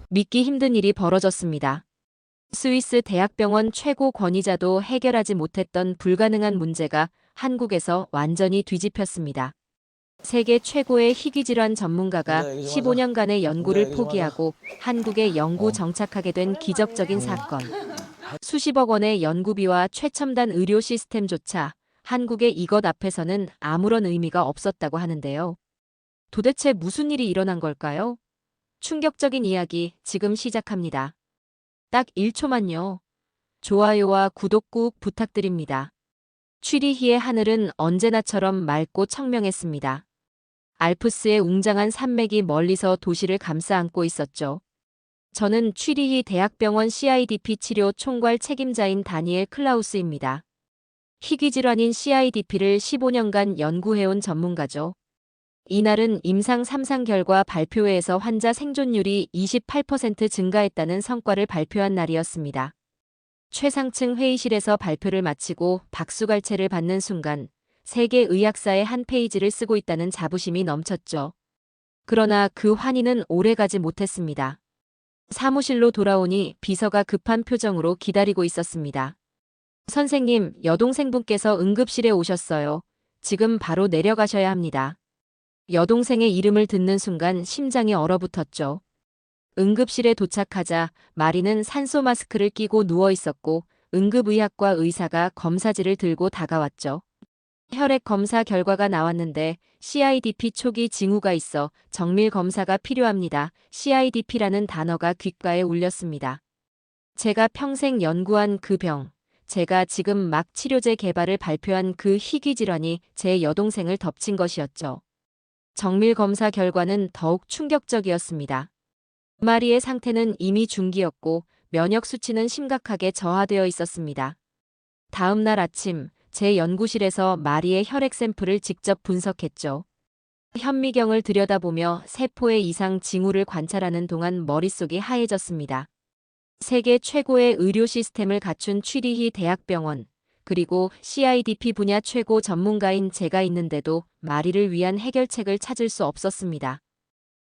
믿기 힘든 일이 벌어졌습니다. 스위스 대학병원 최고 권위자도 해결하지 못했던 불가능한 문제가 한국에서 완전히 뒤집혔습니다. 세계 최고의 희귀질환 전문가가 남자 얘기 좀 하자. 15년간의 남자 연구를 얘기 좀 하자. 포기하고 한국에 영구 어. 정착하게 된 기적적인 사건. 수십억 원의 연구비와 최첨단 의료 시스템조차 한국의 이것 앞에서는 아무런 의미가 없었다고 하는데요. 도대체 무슨 일이 일어난 걸까요? 충격적인 이야기 지금 시작합니다. 딱 1초만요. 좋아요와 구독 꾹 부탁드립니다. 취리히의 하늘은 언제나처럼 맑고 청명했습니다. 알프스의 웅장한 산맥이 멀리서 도시를 감싸 안고 있었죠. 저는 취리히 대학병원 CIDP 치료 총괄 책임자인 다니엘 클라우스입니다. 희귀질환인 CIDP를 15년간 연구해온 전문가죠. 이날은 임상 3상 결과 발표회에서 환자 생존율이 28% 증가했다는 성과를 발표한 날이었습니다. 최상층 회의실에서 발표를 마치고 박수갈채를 받는 순간 세계 의학사의 한 페이지를 쓰고 있다는 자부심이 넘쳤죠. 그러나 그 환희는 오래가지 못했습니다. 사무실로 돌아오니 비서가 급한 표정으로 기다리고 있었습니다. 선생님, 여동생분께서 응급실에 오셨어요. 지금 바로 내려가셔야 합니다. 여동생의 이름을 듣는 순간 심장이 얼어붙었죠. 응급실에 도착하자 마리는 산소 마스크를 끼고 누워 있었고 응급의학과 의사가 검사지를 들고 다가왔죠. 혈액 검사 결과가 나왔는데 CIDP 초기 징후가 있어 정밀 검사가 필요합니다. CIDP라는 단어가 귓가에 울렸습니다. 제가 평생 연구한 그 병, 제가 지금 막 치료제 개발을 발표한 그 희귀 질환이 제 여동생을 덮친 것이었죠. 정밀 검사 결과는 더욱 충격적이었습니다. 마리의 상태는 이미 중기였고 면역 수치는 심각하게 저하되어 있었습니다. 다음 날 아침 제 연구실에서 마리의 혈액 샘플을 직접 분석했죠. 현미경을 들여다보며 세포의 이상 징후를 관찰하는 동안 머릿속이 하얘졌습니다. 세계 최고의 의료 시스템을 갖춘 취리히 대학병원, 그리고 CIDP 분야 최고 전문가인 제가 있는데도 마리를 위한 해결책을 찾을 수 없었습니다.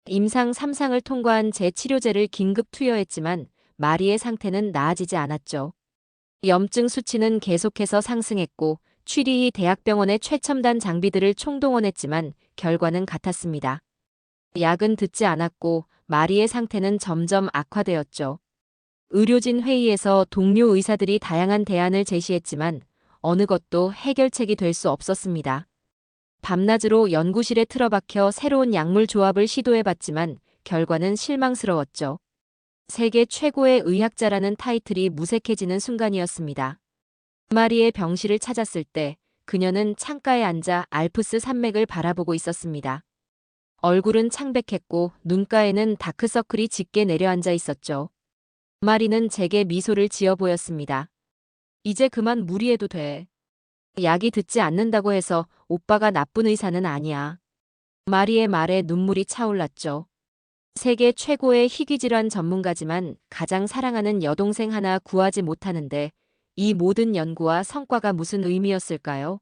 임상 3상을 통과한 제 치료제를 긴급 투여했지만 마리의 상태는 나아지지 않았죠. 염증 수치는 계속해서 상승했고 취리히 대학병원의 최첨단 장비들을 총동원했지만 결과는 같았습니다. 약은 듣지 않았고 마리의 상태는 점점 악화되었죠. 의료진 회의에서 동료 의사들이 다양한 대안을 제시했지만 어느 것도 해결책이 될 수 없었습니다. 밤낮으로 연구실에 틀어박혀 새로운 약물 조합을 시도해봤지만 결과는 실망스러웠죠. 세계 최고의 의학자라는 타이틀이 무색해지는 순간이었습니다. 마리의 병실을 찾았을 때 그녀는 창가에 앉아 알프스 산맥을 바라보고 있었습니다. 얼굴은 창백했고 눈가에는 다크서클이 짙게 내려앉아 있었죠. 마리는 제게 미소를 지어 보였습니다. 이제 그만 무리해도 돼. 약이 듣지 않는다고 해서 오빠가 나쁜 의사는 아니야. 마리의 말에 눈물이 차올랐죠. 세계 최고의 희귀질환 전문가지만 가장 사랑하는 여동생 하나 구하지 못하는데 이 모든 연구와 성과가 무슨 의미였을까요?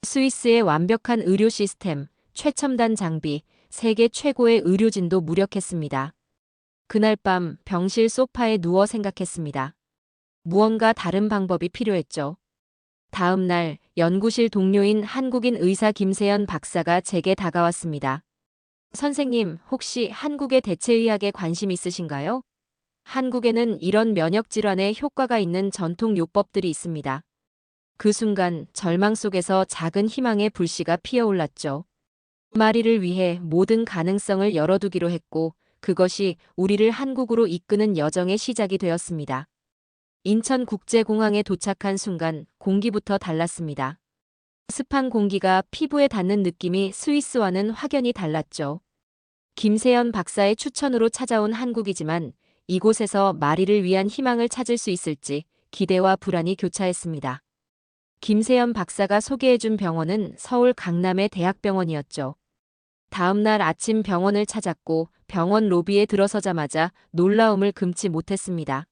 스위스의 완벽한 의료 시스템, 최첨단 장비, 세계 최고의 의료진도 무력했습니다. 그날 밤 병실 소파에 누워 생각했습니다. 무언가 다른 방법이 필요했죠. 다음 날 연구실 동료인 한국인 의사 김세연 박사가 제게 다가왔습니다. 선생님, 혹시 한국의 대체의학에 관심 있으신가요? 한국에는 이런 면역질환에 효과가 있는 전통 요법들이 있습니다. 그 순간 절망 속에서 작은 희망의 불씨가 피어올랐죠. 마리를 위해 모든 가능성을 열어두기로 했고 그것이 우리를 한국으로 이끄는 여정의 시작이 되었습니다. 인천국제공항에 도착한 순간 공기부터 달랐습니다. 습한 공기가 피부에 닿는 느낌이 스위스와는 확연히 달랐죠. 김세연 박사의 추천으로 찾아온 한국이지만 이곳에서 마리를 위한 희망을 찾을 수 있을지 기대와 불안이 교차했습니다. 김세연 박사가 소개해준 병원은 서울 강남의 대학병원이었죠. 다음 날 아침 병원을 찾았고 병원 로비에 들어서자마자 놀라움을 금치 못했습니다.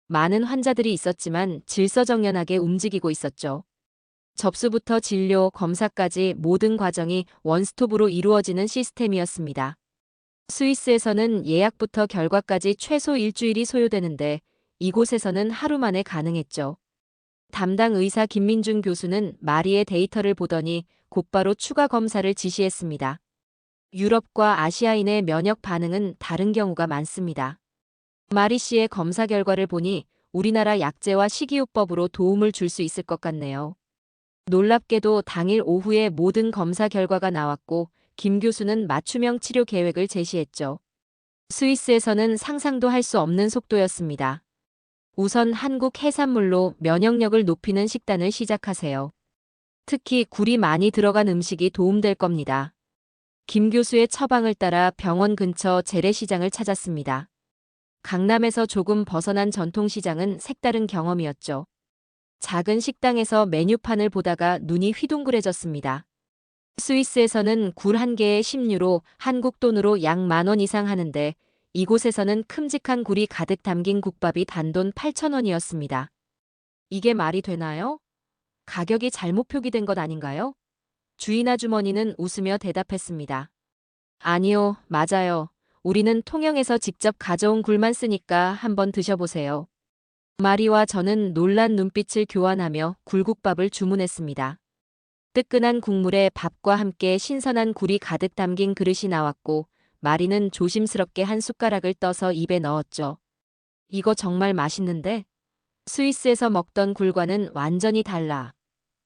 많은 환자들이 있었지만 질서정연하게 움직이고 있었죠. 접수부터 진료, 검사까지 모든 과정이 원스톱으로 이루어지는 시스템이었습니다. 스위스에서는 예약부터 결과까지 최소 일주일이 소요되는데 이곳에서는 하루 만에 가능했죠. 담당 의사 김민준 교수는 마리의 데이터를 보더니 곧바로 추가 검사를 지시했습니다. 유럽과 아시아인의 면역 반응은 다른 경우가 많습니다. 마리 씨의 검사 결과를 보니 우리나라 약제와 식이요법으로 도움을 줄 수 있을 것 같네요. 놀랍게도 당일 오후에 모든 검사 결과가 나왔고 김 교수는 맞춤형 치료 계획을 제시했죠. 스위스에서는 상상도 할 수 없는 속도였습니다. 우선 한국 해산물로 면역력을 높이는 식단을 시작하세요. 특히 굴이 많이 들어간 음식이 도움될 겁니다. 김 교수의 처방을 따라 병원 근처 재래시장을 찾았습니다. 강남에서 조금 벗어난 전통시장은 색다른 경험이었죠. 작은 식당에서 메뉴판을 보다가 눈이 휘둥그레졌습니다. 스위스에서는 굴 한 개에 10유로, 한국 돈으로 약 10,000원 이상 하는데 이곳에서는 큼직한 굴이 가득 담긴 국밥이 단돈 8,000원이었습니다. 이게 말이 되나요? 가격이 잘못 표기된 것 아닌가요? 주인 아주머니는 웃으며 대답했습니다. 아니요, 맞아요. 우리는 통영에서 직접 가져온 굴만 쓰니까 한번 드셔보세요. 마리와 저는 놀란 눈빛을 교환하며 굴국밥을 주문했습니다. 뜨끈한 국물에 밥과 함께 신선한 굴이 가득 담긴 그릇이 나왔고 마리는 조심스럽게 한 숟가락을 떠서 입에 넣었죠. 이거 정말 맛있는데? 스위스에서 먹던 굴과는 완전히 달라.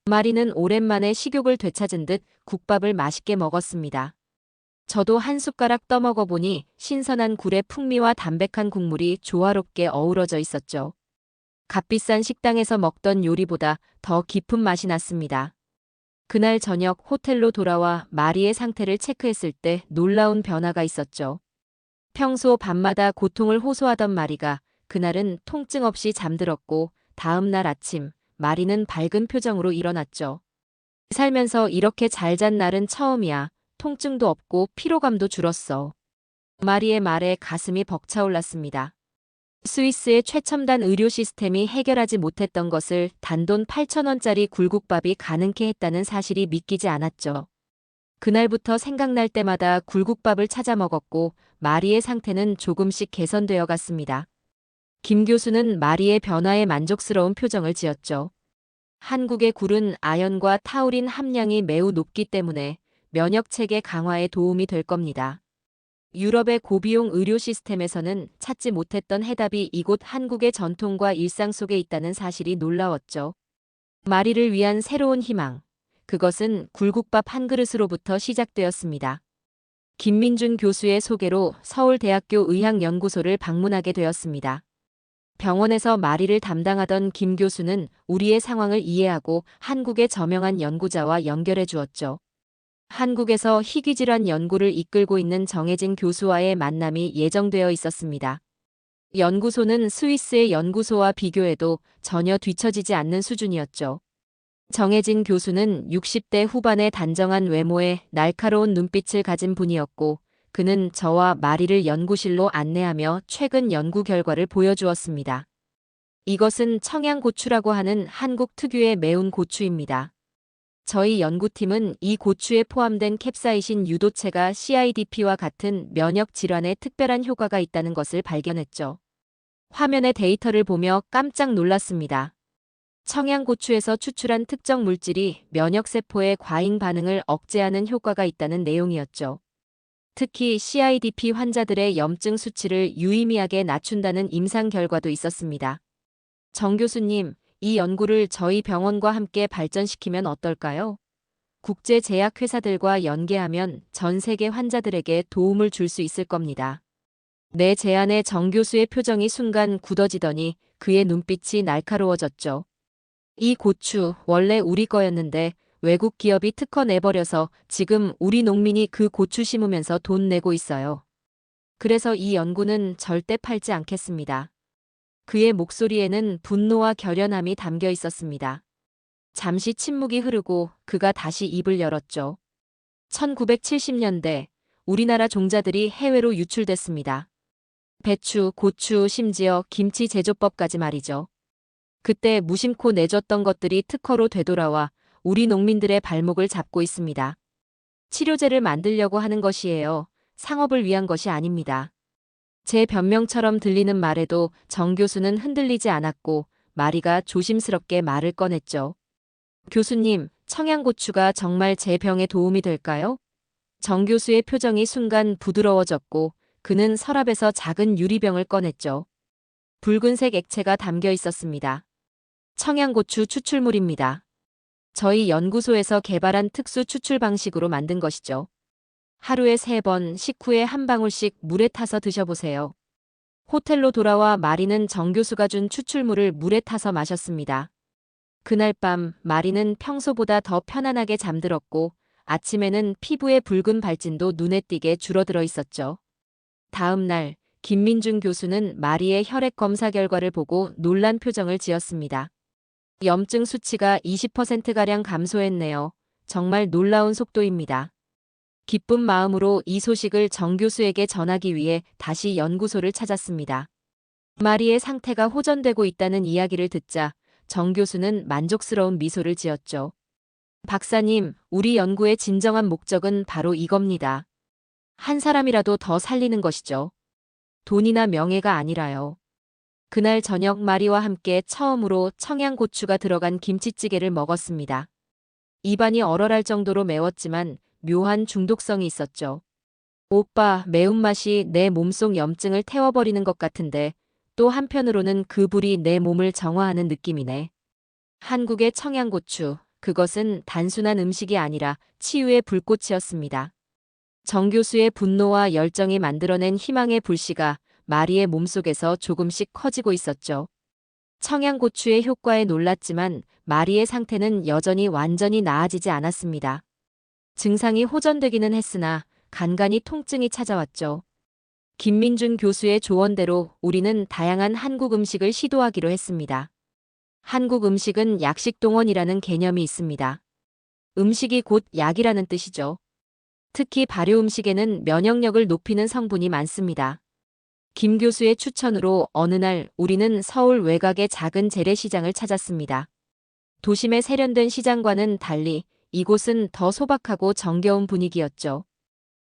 마리는 오랜만에 식욕을 되찾은 듯 국밥을 맛있게 먹었습니다. 저도 한 숟가락 떠먹어 보니 신선한 굴의 풍미와 담백한 국물이 조화롭게 어우러져 있었죠. 값비싼 식당에서 먹던 요리보다 더 깊은 맛이 났습니다. 그날 저녁 호텔로 돌아와 마리의 상태를 체크했을 때 놀라운 변화가 있었죠. 평소 밤마다 고통을 호소하던 마리가 그날은 통증 없이 잠들었고 다음 날 아침 마리는 밝은 표정으로 일어났죠. 살면서 이렇게 잘 잔 날은 처음이야. 통증도 없고 피로감도 줄었어. 마리의 말에 가슴이 벅차올랐습니다. 스위스의 최첨단 의료 시스템이 해결하지 못했던 것을 단돈 8,000원짜리 굴국밥이 가능케 했다는 사실이 믿기지 않았죠. 그날부터 생각날 때마다 굴국밥을 찾아 먹었고 마리의 상태는 조금씩 개선되어 갔습니다. 김 교수는 마리의 변화에 만족스러운 표정을 지었죠. 한국의 굴은 아연과 타우린 함량이 매우 높기 때문에 면역체계 강화에 도움이 될 겁니다. 유럽의 고비용 의료 시스템에서는 찾지 못했던 해답이 이곳 한국의 전통과 일상 속에 있다는 사실이 놀라웠죠. 마리를 위한 새로운 희망. 그것은 굴국밥 한 그릇으로부터 시작되었습니다. 김민준 교수의 소개로 서울대학교 의학연구소를 방문하게 되었습니다. 병원에서 마리를 담당하던 김 교수는 우리의 상황을 이해하고 한국의 저명한 연구자와 연결해 주었죠. 한국에서 희귀질환 연구를 이끌고 있는 정혜진 교수와의 만남이 예정되어 있었습니다. 연구소는 스위스의 연구소와 비교해도 전혀 뒤처지지 않는 수준이었죠. 정혜진 교수는 60대 후반의 단정한 외모에 날카로운 눈빛을 가진 분이었고 그는 저와 마리를 연구실로 안내하며 최근 연구 결과를 보여주었습니다. 이것은 청양고추라고 하는 한국 특유의 매운 고추입니다. 저희 연구팀은 이 고추에 포함된 캡사이신 유도체가 CIDP와 같은 면역 질환에 특별한 효과가 있다는 것을 발견했죠. 화면의 데이터를 보며 깜짝 놀랐습니다. 청양고추에서 추출한 특정 물질이 면역세포의 과잉 반응을 억제하는 효과가 있다는 내용이었죠. 특히 CIDP 환자들의 염증 수치를 유의미하게 낮춘다는 임상 결과도 있었습니다. 정 교수님, 이 연구를 저희 병원과 함께 발전시키면 어떨까요? 국제 제약회사들과 연계하면 전 세계 환자들에게 도움을 줄 수 있을 겁니다. 내 제안에 정 교수의 표정이 순간 굳어지더니 그의 눈빛이 날카로워졌죠. 이 고추 원래 우리 거였는데 외국 기업이 특허 내버려서 지금 우리 농민이 그 고추 심으면서 돈 내고 있어요. 그래서 이 연구는 절대 팔지 않겠습니다. 그의 목소리에는 분노와 결연함이 담겨 있었습니다. 잠시 침묵이 흐르고 그가 다시 입을 열었죠. 1970년대 우리나라 종자들이 해외로 유출됐습니다. 배추, 고추, 심지어 김치 제조법까지 말이죠. 그때 무심코 내줬던 것들이 특허로 되돌아와 우리 농민들의 발목을 잡고 있습니다. 치료제를 만들려고 하는 것이에요. 상업을 위한 것이 아닙니다. 제 변명처럼 들리는 말에도 정 교수는 흔들리지 않았고 마리가 조심스럽게 말을 꺼냈죠. 교수님, 청양고추가 정말 제 병에 도움이 될까요? 정 교수의 표정이 순간 부드러워졌고 그는 서랍에서 작은 유리병을 꺼냈죠. 붉은색 액체가 담겨 있었습니다. 청양고추 추출물입니다. 저희 연구소에서 개발한 특수 추출 방식으로 만든 것이죠. 하루에 3번, 식후에 한 방울씩 물에 타서 드셔보세요. 호텔로 돌아와 마리는 정 교수가 준 추출물을 물에 타서 마셨습니다. 그날 밤 마리는 평소보다 더 편안하게 잠들었고 아침에는 피부의 붉은 발진도 눈에 띄게 줄어들어 있었죠. 다음 날 김민중 교수는 마리의 혈액 검사 결과를 보고 놀란 표정을 지었습니다. 염증 수치가 20%가량 감소했네요. 정말 놀라운 속도입니다. 기쁜 마음으로 이 소식을 정 교수에게 전하기 위해 다시 연구소를 찾았습니다. 마리의 상태가 호전되고 있다는 이야기를 듣자 정 교수는 만족스러운 미소를 지었죠. 박사님, 우리 연구의 진정한 목적은 바로 이겁니다. 한 사람이라도 더 살리는 것이죠. 돈이나 명예가 아니라요. 그날 저녁 마리와 함께 처음으로 청양고추가 들어간 김치찌개를 먹었습니다. 입안이 얼얼할 정도로 매웠지만 묘한 중독성이 있었죠. 오빠, 매운맛이 내 몸속 염증을 태워버리는 것 같은데 또 한편으로는 그 불이 내 몸을 정화하는 느낌이네. 한국의 청양고추, 그것은 단순한 음식이 아니라 치유의 불꽃이었습니다. 정 교수의 분노와 열정이 만들어낸 희망의 불씨가 마리의 몸속에서 조금씩 커지고 있었죠. 청양고추의 효과에 놀랐지만 마리의 상태는 여전히 완전히 나아지지 않았습니다. 증상이 호전되기는 했으나 간간이 통증이 찾아왔죠. 김민준 교수의 조언대로 우리는 다양한 한국 음식을 시도하기로 했습니다. 한국 음식은 약식동원이라는 개념이 있습니다. 음식이 곧 약이라는 뜻이죠. 특히 발효 음식에는 면역력을 높이는 성분이 많습니다. 김 교수의 추천으로 어느 날 우리는 서울 외곽의 작은 재래시장을 찾았습니다. 도심의 세련된 시장과는 달리 이곳은 더 소박하고 정겨운 분위기였죠.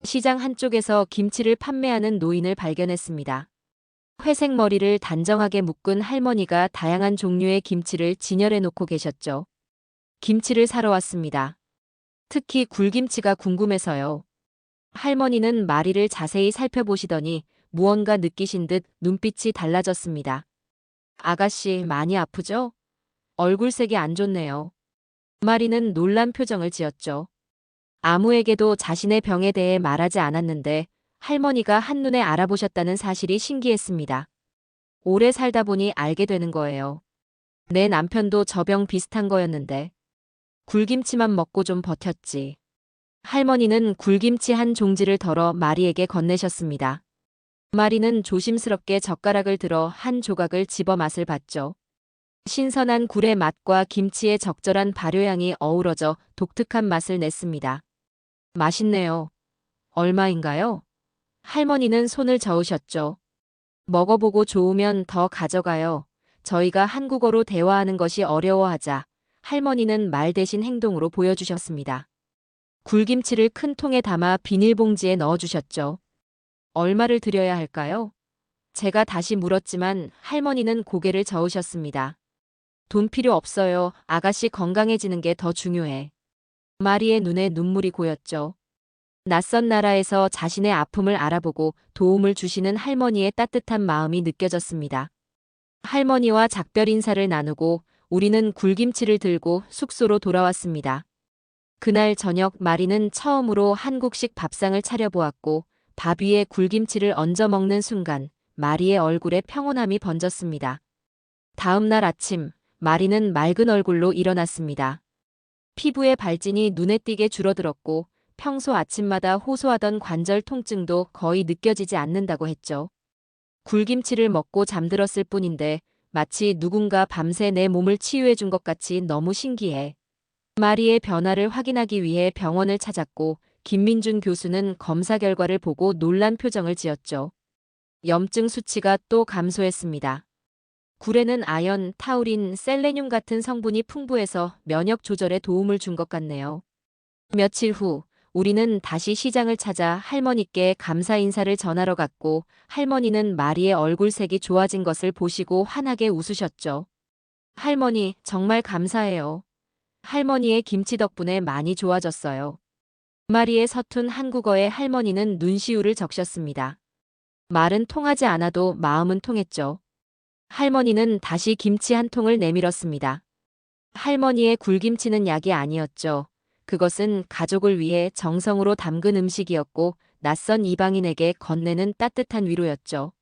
시장 한쪽에서 김치를 판매하는 노인을 발견했습니다. 회색 머리를 단정하게 묶은 할머니가 다양한 종류의 김치를 진열해 놓고 계셨죠. 김치를 사러 왔습니다. 특히 굴김치가 궁금해서요. 할머니는 마리를 자세히 살펴보시더니 무언가 느끼신 듯 눈빛이 달라졌습니다. 아가씨, 많이 아프죠? 얼굴색이 안 좋네요. 마리는 놀란 표정을 지었죠. 아무에게도 자신의 병에 대해 말하지 않았는데 할머니가 한눈에 알아보셨다는 사실이 신기했습니다. 오래 살다 보니 알게 되는 거예요. 내 남편도 저 병 비슷한 거였는데 굴김치만 먹고 좀 버텼지. 할머니는 굴김치 한 종지를 덜어 마리에게 건네셨습니다. 마리는 조심스럽게 젓가락을 들어 한 조각을 집어 맛을 봤죠. 신선한 굴의 맛과 김치의 적절한 발효향이 어우러져 독특한 맛을 냈습니다. 맛있네요. 얼마인가요? 할머니는 손을 저으셨죠. 먹어보고 좋으면 더 가져가요. 저희가 한국어로 대화하는 것이 어려워하자 할머니는 말 대신 행동으로 보여주셨습니다. 굴김치를 큰 통에 담아 비닐봉지에 넣어주셨죠. 얼마를 드려야 할까요? 제가 다시 물었지만 할머니는 고개를 저으셨습니다. 돈 필요 없어요. 아가씨 건강해지는 게 더 중요해. 마리의 눈에 눈물이 고였죠. 낯선 나라에서 자신의 아픔을 알아보고 도움을 주시는 할머니의 따뜻한 마음이 느껴졌습니다. 할머니와 작별 인사를 나누고 우리는 굴김치를 들고 숙소로 돌아왔습니다. 그날 저녁 마리는 처음으로 한국식 밥상을 차려보았고 밥 위에 굴김치를 얹어 먹는 순간 마리의 얼굴에 평온함이 번졌습니다. 다음 날 아침 마리는 맑은 얼굴로 일어났습니다. 피부의 발진이 눈에 띄게 줄어들었고 평소 아침마다 호소하던 관절 통증도 거의 느껴지지 않는다고 했죠. 굴김치를 먹고 잠들었을 뿐인데 마치 누군가 밤새 내 몸을 치유해 준 것 같이 너무 신기해. 마리의 변화를 확인하기 위해 병원을 찾았고 김민준 교수는 검사 결과를 보고 놀란 표정을 지었죠. 염증 수치가 또 감소했습니다. 굴에는 아연, 타우린, 셀레늄 같은 성분이 풍부해서 면역 조절에 도움을 준 것 같네요. 며칠 후 우리는 다시 시장을 찾아 할머니께 감사 인사를 전하러 갔고 할머니는 마리의 얼굴색이 좋아진 것을 보시고 환하게 웃으셨죠. 할머니, 정말 감사해요. 할머니의 김치 덕분에 많이 좋아졌어요. 마리의 서툰 한국어에 할머니는 눈시울을 적셨습니다. 말은 통하지 않아도 마음은 통했죠. 할머니는 다시 김치 한 통을 내밀었습니다. 할머니의 굴김치는 약이 아니었죠. 그것은 가족을 위해 정성으로 담근 음식이었고 낯선 이방인에게 건네는 따뜻한 위로였죠.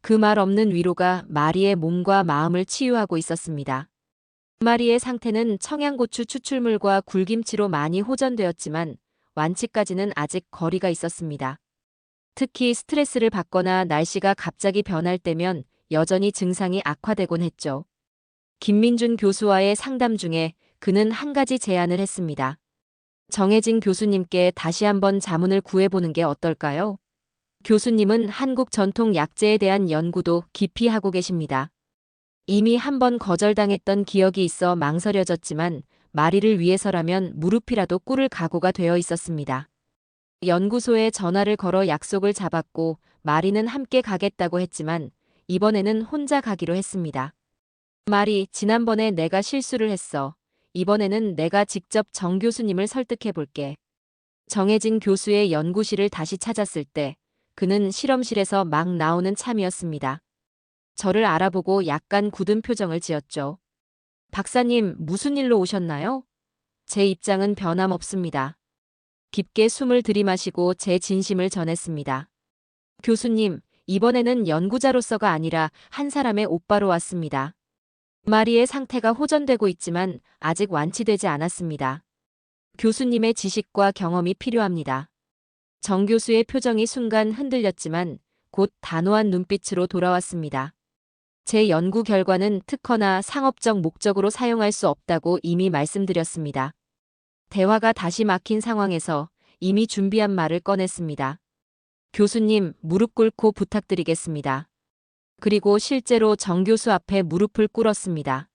그 말 없는 위로가 마리의 몸과 마음을 치유하고 있었습니다. 마리의 상태는 청양고추 추출물과 굴김치로 많이 호전되었지만 완치까지는 아직 거리가 있었습니다. 특히 스트레스를 받거나 날씨가 갑자기 변할 때면 여전히 증상이 악화되곤 했죠. 김민준 교수와의 상담 중에 그는 한 가지 제안을 했습니다. 정혜진 교수님께 다시 한번 자문을 구해보는 게 어떨까요? 교수님은 한국 전통 약재에 대한 연구도 깊이 하고 계십니다. 이미 한 번 거절당했던 기억이 있어 망설여졌지만 마리를 위해서라면 무릎이라도 꿇을 각오가 되어 있었습니다. 연구소에 전화를 걸어 약속을 잡았고 마리는 함께 가겠다고 했지만 이번에는 혼자 가기로 했습니다. 마리, 지난번에 내가 실수를 했어. 이번에는 내가 직접 정 교수님을 설득해 볼게. 정혜진 교수의 연구실을 다시 찾았을 때 그는 실험실에서 막 나오는 참이었습니다. 저를 알아보고 약간 굳은 표정을 지었죠. 박사님, 무슨 일로 오셨나요? 제 입장은 변함없습니다. 깊게 숨을 들이마시고 제 진심을 전했습니다. 교수님, 이번에는 연구자로서가 아니라 한 사람의 오빠로 왔습니다. 마리의 상태가 호전되고 있지만 아직 완치되지 않았습니다. 교수님의 지식과 경험이 필요합니다. 정 교수의 표정이 순간 흔들렸지만 곧 단호한 눈빛으로 돌아왔습니다. 제 연구 결과는 특허나 상업적 목적으로 사용할 수 없다고 이미 말씀드렸습니다. 대화가 다시 막힌 상황에서 이미 준비한 말을 꺼냈습니다. 교수님, 무릎 꿇고 부탁드리겠습니다. 그리고 실제로 정 교수 앞에 무릎을 꿇었습니다.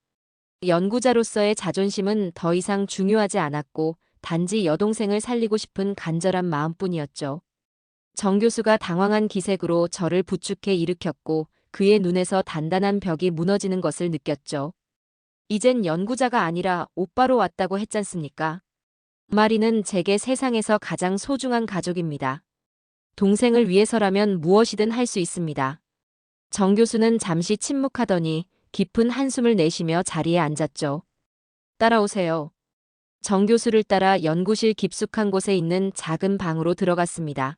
연구자로서의 자존심은 더 이상 중요하지 않았고 단지 여동생을 살리고 싶은 간절한 마음뿐이었죠. 정 교수가 당황한 기색으로 저를 부축해 일으켰고 그의 눈에서 단단한 벽이 무너지는 것을 느꼈죠. 이젠 연구자가 아니라 오빠로 왔다고 했잖습니까? 마리는 제게 세상에서 가장 소중한 가족입니다. 동생을 위해서라면 무엇이든 할 수 있습니다. 정 교수는 잠시 침묵하더니 깊은 한숨을 내쉬며 자리에 앉았죠. 따라오세요. 정 교수를 따라 연구실 깊숙한 곳에 있는 작은 방으로 들어갔습니다.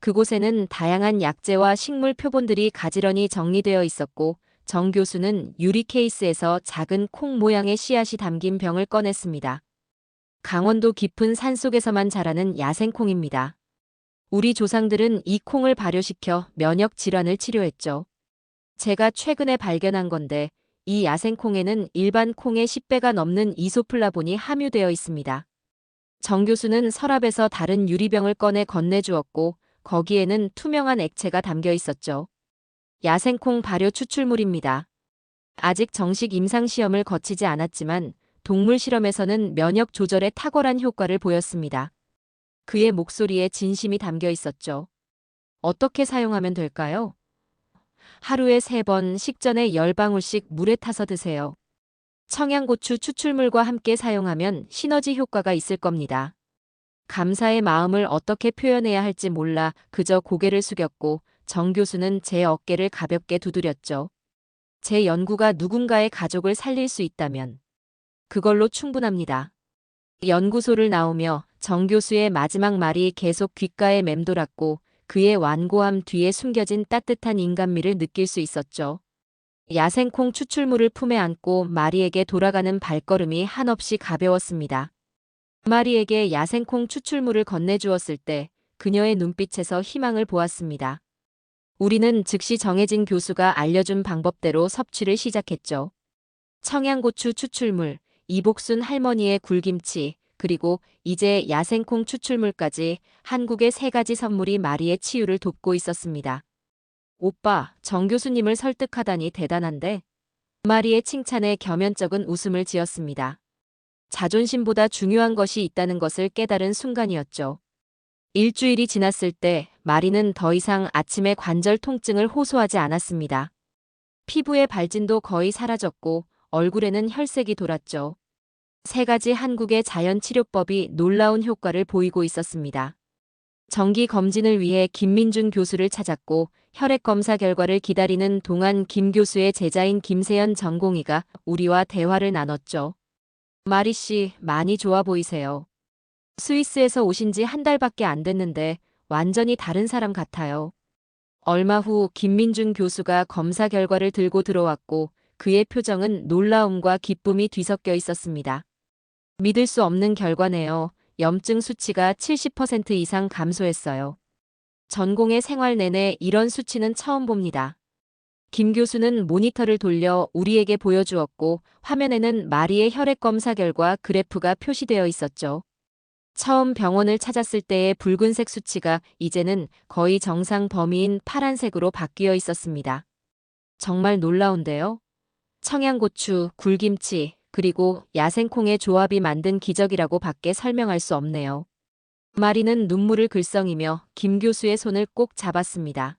그곳에는 다양한 약재와 식물 표본들이 가지런히 정리되어 있었고 정 교수는 유리 케이스에서 작은 콩 모양의 씨앗이 담긴 병을 꺼냈습니다. 강원도 깊은 산속에서만 자라는 야생콩입니다. 우리 조상들은 이 콩을 발효시켜 면역 질환을 치료했죠. 제가 최근에 발견한 건데 이 야생콩에는 일반 콩의 10배가 넘는 이소플라본이 함유되어 있습니다. 정 교수는 서랍에서 다른 유리병을 꺼내 건네주었고 거기에는 투명한 액체가 담겨 있었죠. 야생콩 발효 추출물입니다. 아직 정식 임상시험을 거치지 않았지만 동물 실험에서는 면역 조절에 탁월한 효과를 보였습니다. 그의 목소리에 진심이 담겨 있었죠. 어떻게 사용하면 될까요? 하루에 3번 식전에 10방울씩 물에 타서 드세요. 청양고추 추출물과 함께 사용하면 시너지 효과가 있을 겁니다. 감사의 마음을 어떻게 표현해야 할지 몰라 그저 고개를 숙였고 정 교수는 제 어깨를 가볍게 두드렸죠. 제 연구가 누군가의 가족을 살릴 수 있다면 그걸로 충분합니다. 연구소를 나오며 정 교수의 마지막 말이 계속 귓가에 맴돌았고 그의 완고함 뒤에 숨겨진 따뜻한 인간미를 느낄 수 있었죠. 야생콩 추출물을 품에 안고 마리에게 돌아가는 발걸음이 한없이 가벼웠습니다. 마리에게 야생콩 추출물을 건네주었을 때 그녀의 눈빛에서 희망을 보았습니다. 우리는 즉시 정혜진 교수가 알려준 방법대로 섭취를 시작했죠. 청양고추 추출물, 이복순 할머니의 굴김치, 그리고 이제 야생콩 추출물까지 한국의 3가지 선물이 마리의 치유를 돕고 있었습니다. 오빠, 정 교수님을 설득하다니 대단한데? 마리의 칭찬에 겸연쩍은 웃음을 지었습니다. 자존심보다 중요한 것이 있다는 것을 깨달은 순간이었죠. 일주일이 지났을 때 마리는 더 이상 아침에 관절 통증을 호소하지 않았습니다. 피부의 발진도 거의 사라졌고 얼굴에는 혈색이 돌았죠. 세 가지 한국의 자연치료법이 놀라운 효과를 보이고 있었습니다. 정기 검진을 위해 김민준 교수를 찾았고 혈액 검사 결과를 기다리는 동안 김 교수의 제자인 김세연 전공의가 우리와 대화를 나눴죠. 마리 씨, 많이 좋아 보이세요. 스위스에서 오신 지 한 달밖에 안 됐는데 완전히 다른 사람 같아요. 얼마 후 김민준 교수가 검사 결과를 들고 들어왔고 그의 표정은 놀라움과 기쁨이 뒤섞여 있었습니다. 믿을 수 없는 결과네요. 염증 수치가 70% 이상 감소했어요. 전공의 생활 내내 이런 수치는 처음 봅니다. 김 교수는 모니터를 돌려 우리에게 보여주었고 화면에는 마리의 혈액 검사 결과 그래프가 표시되어 있었죠. 처음 병원을 찾았을 때의 붉은색 수치가 이제는 거의 정상 범위인 파란색으로 바뀌어 있었습니다. 정말 놀라운데요? 청양고추, 굴김치, 그리고 야생콩의 조합이 만든 기적이라고 밖에 설명할 수 없네요. 마리는 눈물을 글썽이며 김 교수의 손을 꼭 잡았습니다.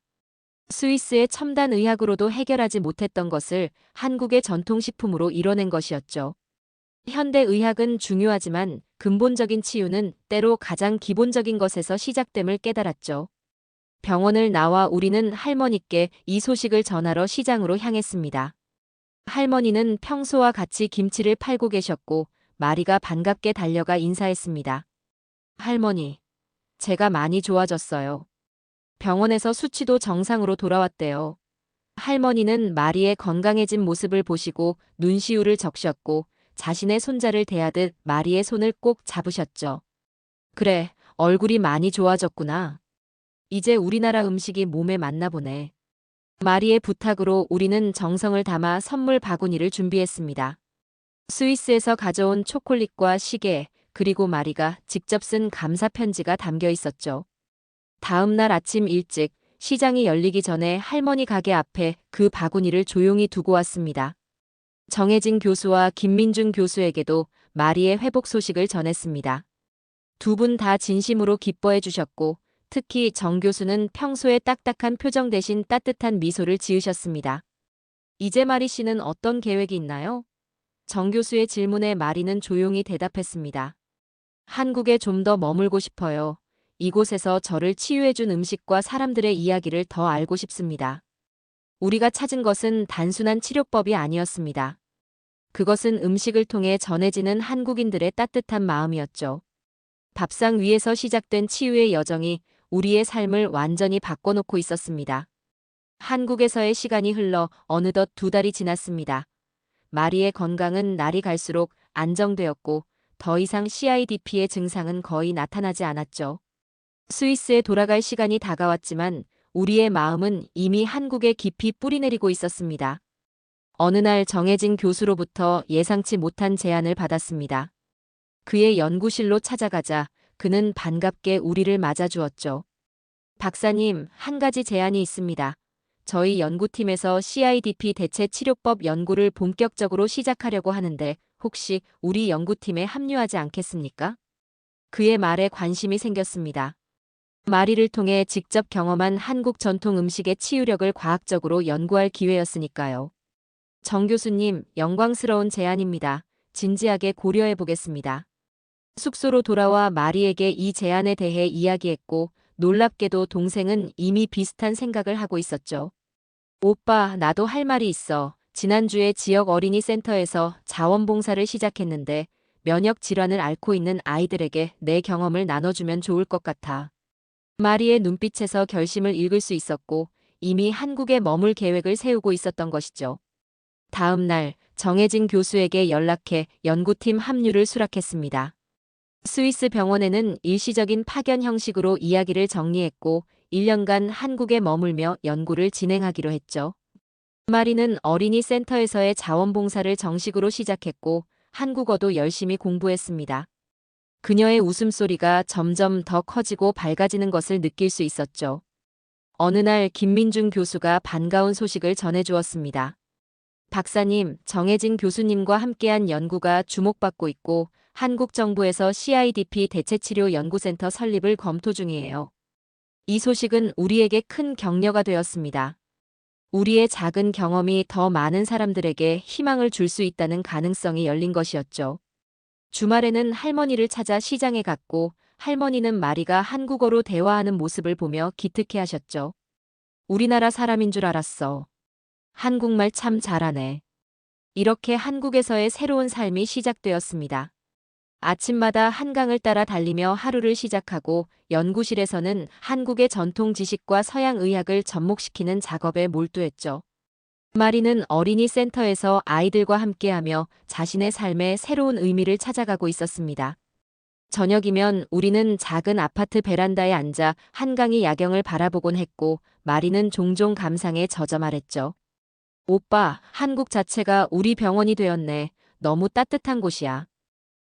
스위스의 첨단 의학으로도 해결하지 못했던 것을 한국의 전통식품으로 이뤄낸 것이었죠. 현대 의학은 중요하지만 근본적인 치유는 때로 가장 기본적인 것에서 시작됨을 깨달았죠. 병원을 나와 우리는 할머니께 이 소식을 전하러 시장으로 향했습니다. 할머니는 평소와 같이 김치를 팔고 계셨고 마리가 반갑게 달려가 인사했습니다. 할머니, 제가 많이 좋아졌어요. 병원에서 수치도 정상으로 돌아왔대요. 할머니는 마리의 건강해진 모습을 보시고 눈시울을 적셨고 자신의 손자를 대하듯 마리의 손을 꼭 잡으셨죠. 그래, 얼굴이 많이 좋아졌구나. 이제 우리나라 음식이 몸에 맞나 보네. 마리의 부탁으로 우리는 정성을 담아 선물 바구니를 준비했습니다. 스위스에서 가져온 초콜릿과 시계, 그리고 마리가 직접 쓴 감사 편지가 담겨 있었죠. 다음 날 아침 일찍 시장이 열리기 전에 할머니 가게 앞에 그 바구니를 조용히 두고 왔습니다. 정혜진 교수와 김민준 교수에게도 마리의 회복 소식을 전했습니다. 두 분 다 진심으로 기뻐해 주셨고 특히 정 교수는 평소의 딱딱한 표정 대신 따뜻한 미소를 지으셨습니다. 이제 마리 씨는 어떤 계획이 있나요? 정 교수의 질문에 마리는 조용히 대답했습니다. 한국에 좀 더 머물고 싶어요. 이곳에서 저를 치유해준 음식과 사람들의 이야기를 더 알고 싶습니다. 우리가 찾은 것은 단순한 치료법이 아니었습니다. 그것은 음식을 통해 전해지는 한국인들의 따뜻한 마음이었죠. 밥상 위에서 시작된 치유의 여정이 우리의 삶을 완전히 바꿔놓고 있었습니다. 한국에서의 시간이 흘러 어느덧 2달이 지났습니다. 마리의 건강은 날이 갈수록 안정되었고 더 이상 CIDP의 증상은 거의 나타나지 않았죠. 스위스에 돌아갈 시간이 다가왔지만 우리의 마음은 이미 한국에 깊이 뿌리내리고 있었습니다. 어느 날 정혜진 교수로부터 예상치 못한 제안을 받았습니다. 그의 연구실로 찾아가자 그는 반갑게 우리를 맞아주었죠. 박사님, 한 가지 제안이 있습니다. 저희 연구팀에서 CIDP 대체 치료법 연구를 본격적으로 시작하려고 하는데 혹시 우리 연구팀에 합류하지 않겠습니까? 그의 말에 관심이 생겼습니다. 마리를 통해 직접 경험한 한국 전통 음식의 치유력을 과학적으로 연구할 기회였으니까요. 정 교수님, 영광스러운 제안입니다. 진지하게 고려해 보겠습니다. 숙소로 돌아와 마리에게 이 제안에 대해 이야기했고 놀랍게도 동생은 이미 비슷한 생각을 하고 있었죠. 오빠, 나도 할 말이 있어. 지난주에 지역 어린이 센터에서 자원봉사를 시작했는데 면역 질환을 앓고 있는 아이들에게 내 경험을 나눠주면 좋을 것 같아. 마리의 눈빛에서 결심을 읽을 수 있었고 이미 한국에 머물 계획을 세우고 있었던 것이죠. 다음 날 정혜진 교수에게 연락해 연구팀 합류를 수락했습니다. 스위스 병원에는 일시적인 파견 형식으로 이야기를 정리했고 1년간 한국에 머물며 연구를 진행하기로 했죠. 마리는 어린이 센터에서의 자원봉사를 정식으로 시작했고 한국어도 열심히 공부했습니다. 그녀의 웃음소리가 점점 더 커지고 밝아지는 것을 느낄 수 있었죠. 어느 날 김민중 교수가 반가운 소식을 전해주었습니다. 박사님, 정혜진 교수님과 함께한 연구가 주목받고 있고 한국 정부에서 CIDP 대체치료 연구센터 설립을 검토 중이에요. 이 소식은 우리에게 큰 격려가 되었습니다. 우리의 작은 경험이 더 많은 사람들에게 희망을 줄 수 있다는 가능성이 열린 것이었죠. 주말에는 할머니를 찾아 시장에 갔고 할머니는 마리가 한국어로 대화하는 모습을 보며 기특해하셨죠. 우리나라 사람인 줄 알았어. 한국말 참 잘하네. 이렇게 한국에서의 새로운 삶이 시작되었습니다. 아침마다 한강을 따라 달리며 하루를 시작하고 연구실에서는 한국의 전통 지식과 서양 의학을 접목시키는 작업에 몰두했죠. 마리는 어린이 센터에서 아이들과 함께하며 자신의 삶에 새로운 의미를 찾아가고 있었습니다. 저녁이면 우리는 작은 아파트 베란다에 앉아 한강의 야경을 바라보곤 했고 마리는 종종 감상에 젖어 말했죠. 오빠, 한국 자체가 우리 병원이 되었네. 너무 따뜻한 곳이야.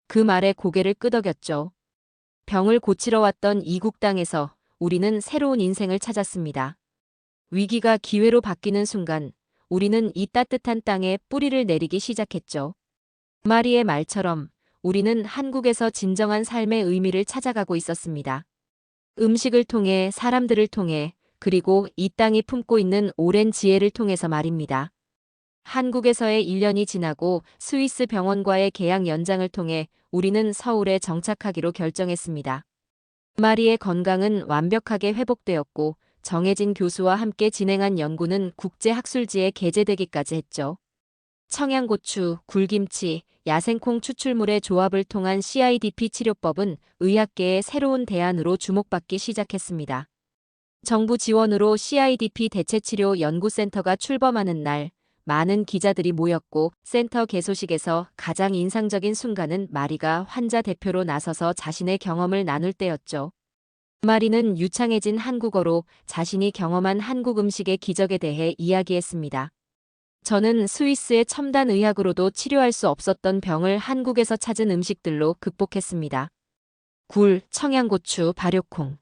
그 말에 고개를 끄덕였죠. 병을 고치러 왔던 이국 땅에서 우리는 새로운 인생을 찾았습니다. 위기가 기회로 바뀌는 순간 우리는 이 따뜻한 땅에 뿌리를 내리기 시작했죠. 마리의 말처럼 우리는 한국에서 진정한 삶의 의미를 찾아가고 있었습니다. 음식을 통해, 사람들을 통해, 그리고 이 땅이 품고 있는 오랜 지혜를 통해서 말입니다. 한국에서의 1년이 지나고 스위스 병원과의 계약 연장을 통해 우리는 서울에 정착하기로 결정했습니다. 마리의 건강은 완벽하게 회복되었고 정혜진 교수와 함께 진행한 연구는 국제학술지에 게재되기까지 했죠. 청양고추, 굴김치, 야생콩 추출물의 조합을 통한 CIDP 치료법은 의학계의 새로운 대안으로 주목받기 시작했습니다. 정부 지원으로 CIDP 대체치료 연구센터가 출범하는 날, 많은 기자들이 모였고 센터 개소식에서 가장 인상적인 순간은 마리가 환자 대표로 나서서 자신의 경험을 나눌 때였죠. 마리는 유창해진 한국어로 자신이 경험한 한국 음식의 기적에 대해 이야기했습니다. 저는 스위스의 첨단 의학으로도 치료할 수 없었던 병을 한국에서 찾은 음식들로 극복했습니다. 굴, 청양고추, 발효콩.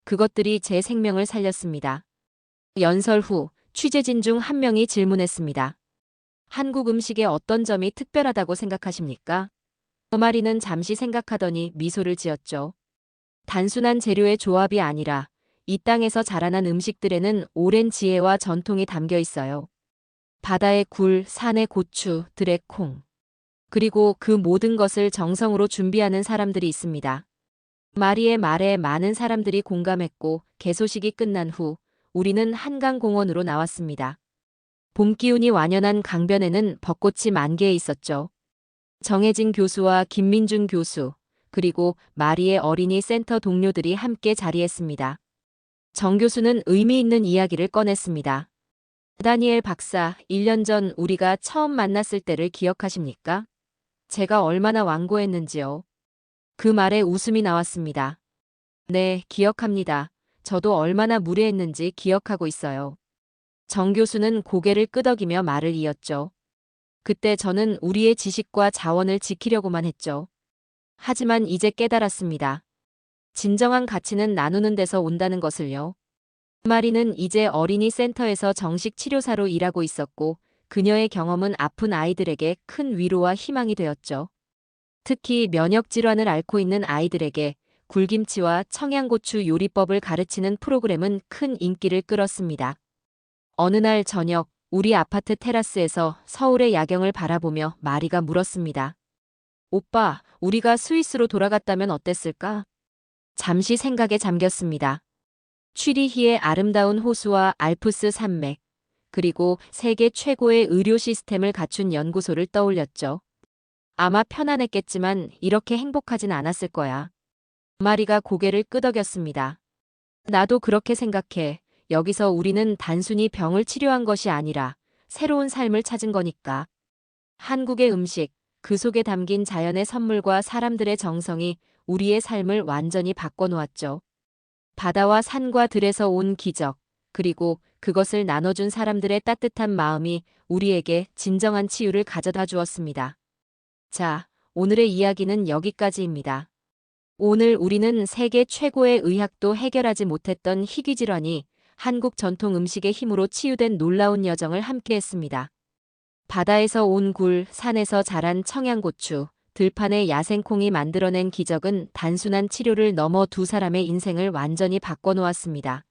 그것들이 제 생명을 살렸습니다. 연설 후 취재진 중 한 명이 질문했습니다. 한국 음식의 어떤 점이 특별하다고 생각하십니까? 마리는 잠시 생각하더니 미소를 지었죠. 단순한 재료의 조합이 아니라 이 땅에서 자라난 음식들에는 오랜 지혜와 전통이 담겨 있어요. 바다의 굴, 산의 고추, 들의 콩. 그리고 그 모든 것을 정성으로 준비하는 사람들이 있습니다. 마리의 말에 많은 사람들이 공감했고 개소식이 끝난 후 우리는 한강공원으로 나왔습니다. 봄 기운이 완연한 강변에는 벚꽃이 만개해 있었죠. 정혜진 교수와 김민준 교수, 그리고 마리의 어린이 센터 동료들이 함께 자리했습니다. 정 교수는 의미 있는 이야기를 꺼냈습니다. 다니엘 박사, 1년 전 우리가 처음 만났을 때를 기억하십니까? 제가 얼마나 완고했는지요. 그 말에 웃음이 나왔습니다. 네, 기억합니다. 저도 얼마나 무례했는지 기억하고 있어요. 정 교수는 고개를 끄덕이며 말을 이었죠. 그때 저는 우리의 지식과 자원을 지키려고만 했죠. 하지만 이제 깨달았습니다. 진정한 가치는 나누는 데서 온다는 것을요. 마리는 이제 어린이 센터에서 정식 치료사로 일하고 있었고 그녀의 경험은 아픈 아이들에게 큰 위로와 희망이 되었죠. 특히 면역 질환을 앓고 있는 아이들에게 굴김치와 청양고추 요리법을 가르치는 프로그램은 큰 인기를 끌었습니다. 어느 날 저녁 우리 아파트 테라스에서 서울의 야경을 바라보며 마리가 물었습니다. 오빠, 우리가 스위스로 돌아갔다면 어땠을까? 잠시 생각에 잠겼습니다. 취리히의 아름다운 호수와 알프스 산맥, 그리고 세계 최고의 의료 시스템을 갖춘 연구소를 떠올렸죠. 아마 편안했겠지만 이렇게 행복하진 않았을 거야. 마리가 고개를 끄덕였습니다. 나도 그렇게 생각해. 여기서 우리는 단순히 병을 치료한 것이 아니라 새로운 삶을 찾은 거니까. 한국의 음식, 그 속에 담긴 자연의 선물과 사람들의 정성이 우리의 삶을 완전히 바꿔놓았죠. 바다와 산과 들에서 온 기적, 그리고 그것을 나눠준 사람들의 따뜻한 마음이 우리에게 진정한 치유를 가져다 주었습니다. 자, 오늘의 이야기는 여기까지입니다. 오늘 우리는 세계 최고의 의학도 해결하지 못했던 희귀질환이 한국 전통 음식의 힘으로 치유된 놀라운 여정을 함께했습니다. 바다에서 온 굴, 산에서 자란 청양고추, 들판의 야생콩이 만들어낸 기적은 단순한 치료를 넘어 두 사람의 인생을 완전히 바꿔놓았습니다.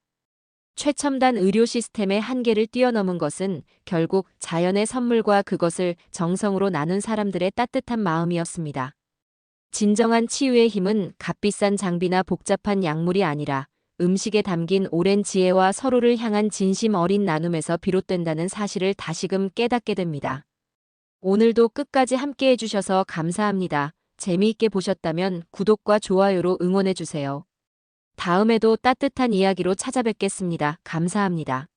최첨단 의료 시스템의 한계를 뛰어넘은 것은 결국 자연의 선물과 그것을 정성으로 나눈 사람들의 따뜻한 마음이었습니다. 진정한 치유의 힘은 값비싼 장비나 복잡한 약물이 아니라 음식에 담긴 오랜 지혜와 서로를 향한 진심 어린 나눔에서 비롯된다는 사실을 다시금 깨닫게 됩니다. 오늘도 끝까지 함께 해주셔서 감사합니다. 재미있게 보셨다면 구독과 좋아요로 응원해주세요. 다음에도 따뜻한 이야기로 찾아뵙겠습니다. 감사합니다.